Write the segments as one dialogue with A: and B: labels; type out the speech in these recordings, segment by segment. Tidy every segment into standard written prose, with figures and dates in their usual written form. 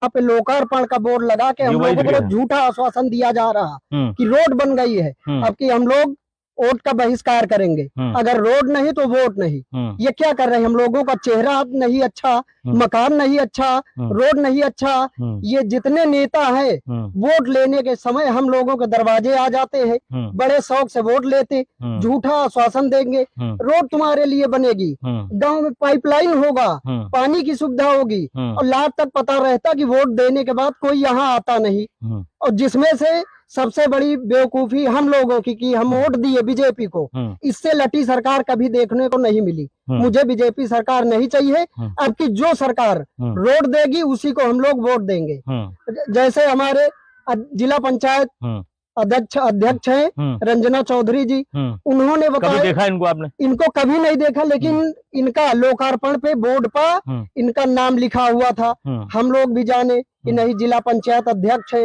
A: पे लोकार्पण का बोर्ड लगा के हम लोगों को झूठा आश्वासन दिया जा रहा कि रोड बन गई है, अब कि हम लोग वोट का बहिष्कार करेंगे, अगर रोड नहीं तो वोट नहीं। ये क्या कर रहे हैं? हम लोगों का चेहरा नहीं अच्छा, मकान नहीं अच्छा, रोड नहीं अच्छा। ये जितने नेता हैं वोट लेने के समय हम लोगों के दरवाजे आ जाते हैं, बड़े शौक से वोट लेते, झूठा आश्वासन देंगे, रोड तुम्हारे लिए बनेगी, गांव में पाइपलाइन होगा, पानी की सुविधा होगी, और लास्ट तक पता रहता कि वोट देने के बाद कोई यहाँ आता नहीं। और जिसमें से सबसे बड़ी बेवकूफी हम लोगों की कि हम वोट दिए बीजेपी को, इससे लटी सरकार कभी देखने को नहीं मिली। मुझे बीजेपी सरकार नहीं चाहिए। अब की जो सरकार रोड देगी उसी को हम लोग वोट देंगे। जैसे हमारे जिला पंचायत अध्यक्ष हैं रंजना चौधरी जी, उन्होंने बताया,
B: कभी देखा इनको आपने? इनको
A: कभी नहीं देखा, लेकिन इनका लोकार्पण पे बोर्ड पर इनका नाम लिखा हुआ था। हम लोग भी जाने कि नहीं जिला पंचायत अध्यक्ष है।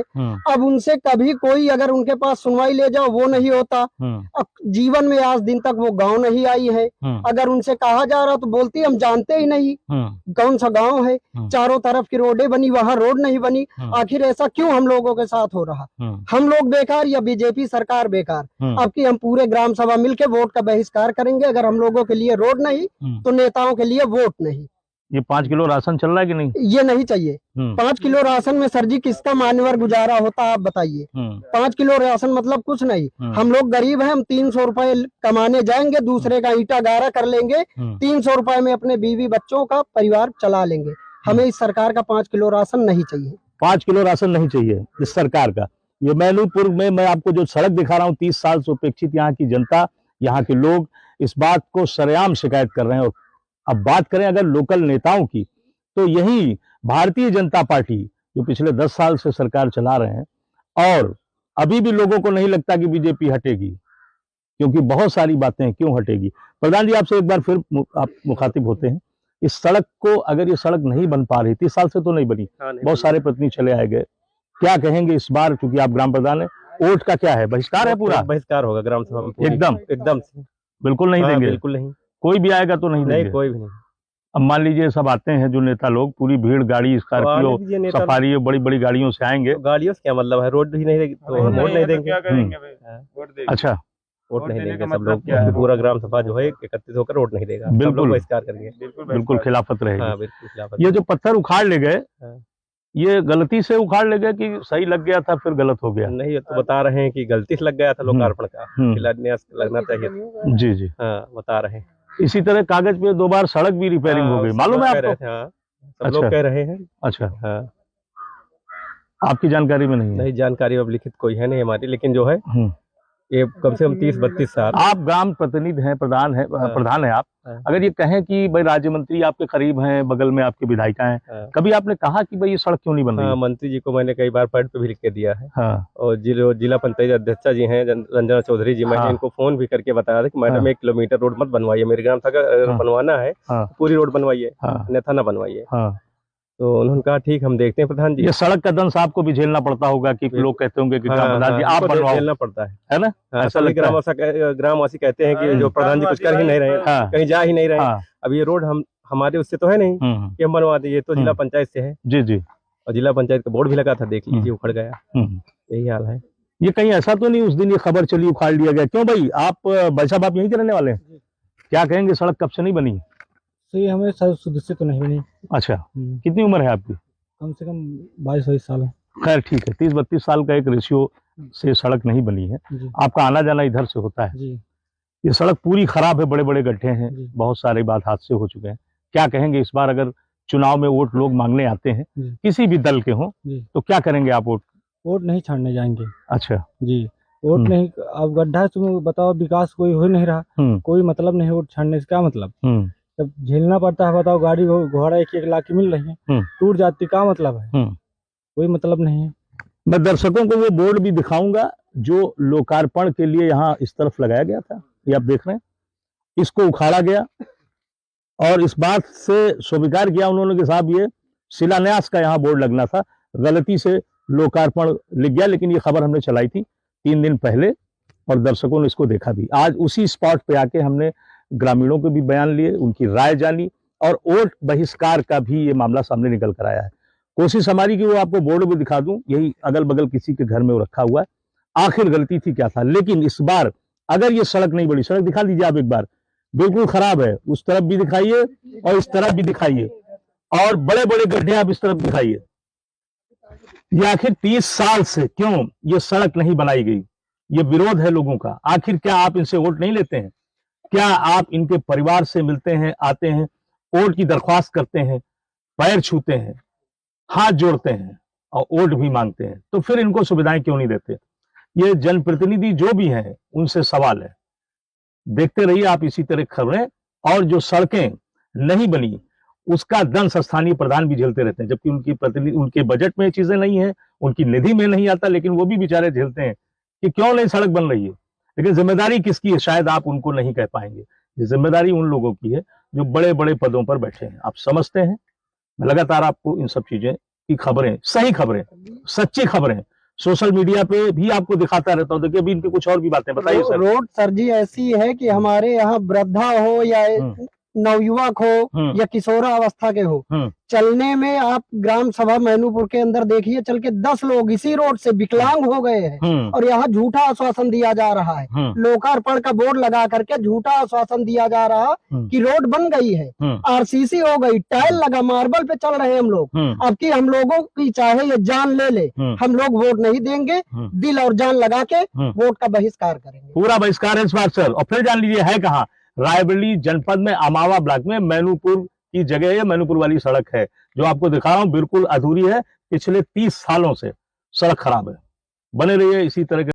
A: अब उनसे कभी कोई अगर उनके पास सुनवाई ले जाओ वो नहीं होता। अब जीवन में आज दिन तक वो गांव नहीं आई है। अगर उनसे कहा जा रहा तो बोलती हम जानते ही नहीं कौन सा गांव है, चारों तरफ की रोडें बनी, वहाँ रोड नहीं बनी। आखिर ऐसा क्यों हम लोगों के साथ हो रहा? हम लोग बेकार या बीजेपी सरकार बेकार? अब की हम पूरे ग्राम सभा मिलके वोट का बहिष्कार करेंगे। अगर हम लोगों के लिए रोड नहीं तो नेताओं के लिए वोट नहीं।
B: ये 5 किलो राशन चल रहा है कि नहीं?
A: ये नहीं चाहिए। 5 किलो राशन में सर जी किसका मानवर गुजारा होता, आप बताइए। 5 किलो राशन मतलब कुछ नहीं। हम लोग गरीब हैं, हम 300 रुपए कमाने जाएंगे, दूसरे का ईटा गारा कर लेंगे, 300 रुपए में अपने बीवी बच्चों का परिवार चला लेंगे। हमें इस सरकार का 5 किलो राशन नहीं चाहिए।
B: 5 किलो राशन नहीं चाहिए इस सरकार का। ये मैनूपुर में मैं आपको जो सड़क दिखा रहा हूँ, 30 साल से उपेक्षित यहाँ की जनता, यहाँ के लोग इस बात को सरेआम शिकायत कर रहे हैं। और अब बात करें अगर लोकल नेताओं की, तो यही भारतीय जनता पार्टी जो पिछले 10 साल से सरकार चला रहे हैं, और अभी भी लोगों को नहीं लगता कि बीजेपी हटेगी, क्योंकि बहुत सारी बातें क्यों हटेगी। प्रधान जी, आपसे एक बार फिर आप मुखातिब होते हैं। इस सड़क को, अगर ये सड़क नहीं बन पा रही, 30 साल से तो नहीं बनी, बहुत सारे प्रतिनिधि चले आए गए, क्या कहेंगे इस बार? क्योंकि आप ग्राम प्रधान है, वोट का क्या है? बहिष्कार है? पूरा
C: बहिष्कार होगा ग्राम सभा में, एकदम से
B: बिल्कुल नहीं देंगे?
C: बिल्कुल नहीं।
B: कोई भी आएगा तो नहीं देंगे?
C: कोई भी नहीं।
B: अब मान लीजिए सब आते हैं जो नेता लोग, पूरी भीड़, गाड़ी, स्कॉर्पियो, सफारी, बड़ी बड़ी गाड़ियों से आएंगे,
C: तो गाड़ियों से क्या मतलब है? रोड ही नहीं रहेगी तो वोट नहीं देंगे।
B: अच्छा,
C: वोट नहीं देंगे सब लोग। पूरा ग्राम सभा जो है एकत्रित होकर वोट नहीं देगा,
B: बिल्कुल
C: बहिष्कार करेंगे,
B: बिल्कुल खिलाफत रहेगी।
C: बिल्कुल खिलाफत।
B: ये जो पत्थर उखाड़ ले गए, ये गलती से उखाड़ ले गए कि सही लग गया था फिर गलत हो गया?
C: नहीं, तो बता रहे हैं कि गलती से लग गया था लोकार्पण का, लगना चाहिए।
B: जी जी,
C: हाँ, बता रहे हैं।
B: इसी तरह कागज पे 2 बार सड़क भी रिपेयरिंग हो गई, मालूम है आपको?
C: सब लोग कह रहे हैं।
B: अच्छा,
C: हाँ,
B: आपकी जानकारी में नहीं है?
C: नहीं, जानकारी अब लिखित कोई है नहीं हमारी, लेकिन जो है ये कम से कम 30-32 साल।
B: आप ग्राम प्रतिनिधि हैं, प्रधान है आप। अगर ये कहें कि भाई राज्य मंत्री आपके करीब हैं, बगल में आपके विधायिका हैं, कभी आपने कहा कि भाई ये सड़क क्यों नहीं बन रही?
C: मंत्री जी को मैंने कई बार पैड पे भी लिख के दिया है। और जिला पंचायत अध्यक्षा जी हैं रंजना चौधरी जी, मैंने इनको फोन भी करके बताया था कि मैडम 1 किलोमीटर रोड मत बनवाइए, मेरे ग्राम तक बनवाना है पूरी रोड बनवाइए, अन्यथा न बनवाइए। तो उन्होंने कहा ठीक, हम देखते हैं प्रधान जी।
B: ये सड़क का दंश आपको भी झेलना पड़ता होगा कि लोग कहते होंगे कि प्रधान जी आप बनवाओ,
C: झेलना पड़ता है ना?
B: सभी
C: ग्रामवासी कहते हैं कि जो प्रधान जी कुछ कर ही नहीं रहे, कहीं जा ही नहीं रहे। अब ये रोड हमारे उससे तो है नहीं कि हम बनवा दें, ये तो जिला पंचायत से है।
B: जी जी,
C: और जिला पंचायत का बोर्ड भी लगा था, देख लीजिए, उखड़ गया। यही हाल है।
B: ये कहीं ऐसा तो नहीं उस दिन ये खबर चली उखाड़ लिया गया? क्यों भाई, आप भाई साहब आप यहीं के रहने वाले हैं, क्या कहेंगे? सड़क कब से नहीं बनी?
D: सही, हमें सदस्य तो नहीं बनी।
B: अच्छा, कितनी उम्र है आपकी?
D: कम से कम 22-23 साल है।
B: खैर ठीक है, 30-32 साल का एक रेशियो से सड़क नहीं बनी है। आपका आना जाना इधर से होता है
D: जी।
B: ये सड़क पूरी खराब है, बड़े बड़े गड्ढे हैं, बहुत सारे बात हादसे हो चुके हैं। क्या कहेंगे इस बार अगर चुनाव में वोट लोग मांगने आते हैं, किसी भी दल के हों, तो क्या करेंगे आप?
D: वोट नहीं छाड़ने जाएंगे।
B: अच्छा जी,
D: वोट नहीं। अब गड्ढा तुम बताओ, विकास कोई हो नहीं रहा, कोई मतलब नहीं वोट छाड़ने से। क्या मतलब? जब झेलना पड़ता है, बताओ, गाड़ी घोड़ा 1-1 लाख की मिल रही है, टूट जाती, क्या मतलब है? कोई मतलब नहीं है।
B: मैं दर्शकों को वो बोर्ड भी दिखाऊंगा जो लोकार्पण के लिए यहाँ इस तरफ लगाया गया था, ये आप देख रहे हैं, इसको उखाड़ा गया और इस बात से स्वीकार किया उन्होंने कि साहब ये शिलान्यास का यहाँ बोर्ड लगना था, गलती से लोकार्पण लिख गया। लेकिन ये खबर हमने चलाई थी 3 दिन पहले और दर्शकों ने इसको देखा भी। आज उसी स्पॉट पे आके हमने ग्रामीणों के भी बयान लिए, उनकी राय जानी और वोट बहिष्कार का भी ये मामला सामने निकल कर आया है। कोशिश हमारी कि वो आपको बोर्ड भी दिखा दूं, यही अगल बगल किसी के घर में वो रखा हुआ है। आखिर गलती थी क्या था। लेकिन इस बार अगर ये सड़क नहीं बनी, सड़क दिखा दीजिए आप एक बार, बिल्कुल खराब है, उस तरफ भी दिखाइए और इस तरफ भी दिखाइए, और बड़े बड़े गड्ढे आप इस तरफ दिखाइए। ये आखिर 30 साल से क्यों ये सड़क नहीं बनाई गई? ये विरोध है लोगों का। आखिर क्या आप इनसे वोट नहीं लेते हैं? क्या आप इनके परिवार से मिलते हैं, आते हैं, वोट की दरख्वास्त करते हैं, पैर छूते हैं, हाथ जोड़ते हैं और वोट भी मांगते हैं? तो फिर इनको सुविधाएं क्यों नहीं देते? ये जनप्रतिनिधि जो भी हैं उनसे सवाल है। देखते रहिए आप इसी तरह खबरें। और जो सड़कें नहीं बनी उसका दंश स्थानीय प्रधान भी झेलते रहते हैं, जबकि उनकी प्रतिनिधि, उनके बजट में चीजें नहीं है, उनकी निधि में नहीं आता, लेकिन वो भी बेचारे झेलते हैं कि क्यों नहीं सड़क बन रही है। लेकिन जिम्मेदारी किसकी है शायद आप उनको नहीं कह पाएंगे। ये जिम्मेदारी उन लोगों की है जो बड़े बड़े पदों पर बैठे हैं। आप समझते हैं, मैं लगातार आपको इन सब चीजें की खबरें, सही खबरें, सच्ची खबरें सोशल मीडिया पे भी आपको दिखाता रहता हूँ। देखिए अभी इनकी कुछ और भी बातें बताइए सर।
A: रोड सर जी ऐसी है कि हमारे यहाँ वृद्धा हो या नवयुवक हो या किशोरावस्था के हो, चलने में आप ग्राम सभा मैनूपुर के अंदर देखिए, चल के 10 लोग इसी रोड से विकलांग हो गए हैं। और यहाँ झूठा आश्वासन दिया जा रहा है, लोकार्पण का बोर्ड लगा करके झूठा आश्वासन दिया जा रहा कि रोड बन गई है, आरसीसी हो गई, टाइल लगा, मार्बल पे चल रहे हैं हम लोग। अब की हम लोगों की चाहे ये जान ले ले, हम लोग वोट नहीं देंगे, दिल और जान लगा के वोट का बहिष्कार करेंगे।
B: पूरा बहिष्कार है इस बार सर। और फिर जान लीजिए है कहाँ, रायबरेली जनपद में अमावा ब्लॉक में मैनूपुर की जगह है, मैनूपुर वाली सड़क है जो आपको दिखा रहा हूं, बिल्कुल अधूरी है। पिछले 30 सालों से सड़क खराब है। बने रहिए इसी तरह के